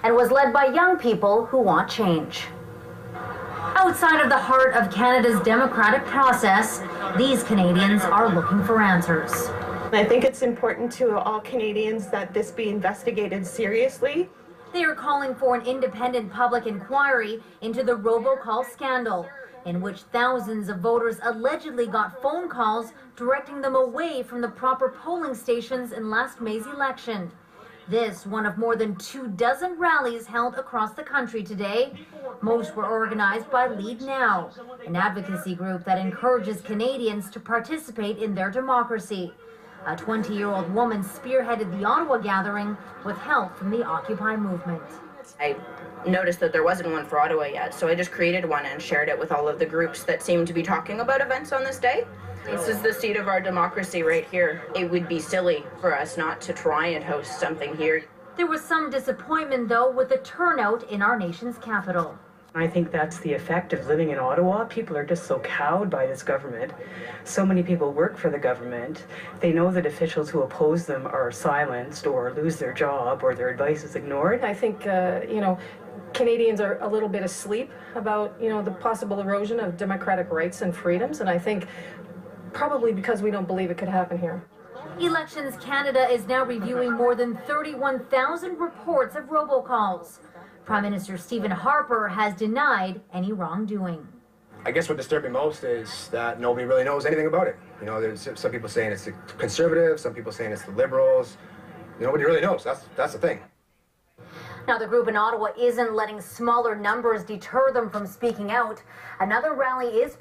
and was led by young people who want change. Outside of the heart of Canada's democratic process, these Canadians are looking for answers. I think it's important to all Canadians that this be investigated seriously. They are calling for an independent public inquiry into the robocall scandal, in which thousands of voters allegedly got phone calls directing them away from the proper polling stations in last May's election. This one of more than 24 rallies held across the country today. Most were organized by Lead Now, an advocacy group that encourages Canadians to participate in their democracy. A 20-year-old woman spearheaded the Ottawa gathering with help from the Occupy movement. I noticed that there wasn't one for Ottawa yet, so I just created one and shared it with all of the groups that seem to be talking about events on this day. This is the seat of our democracy right here. It would be silly for us not to try and host something here. There was some disappointment, though, with the turnout in our nation's capital. I think that's the effect of living in Ottawa. People are just so cowed by this government. So many people work for the government. They know that officials who oppose them are silenced or lose their job or their advice is ignored. I think, Canadians are a little bit asleep about, the possible erosion of democratic rights and freedoms. And I think probably because we don't believe it could happen here. Elections Canada is now reviewing more than 31,000 reports of robocalls. Prime Minister Stephen Harper has denied any wrongdoing. I guess what disturbed me most is that nobody really knows anything about it. There's some people saying it's the Conservatives, some people saying it's the Liberals. Nobody really knows. That's the thing. Now, the group in Ottawa isn't letting smaller numbers deter them from speaking out. Another rally is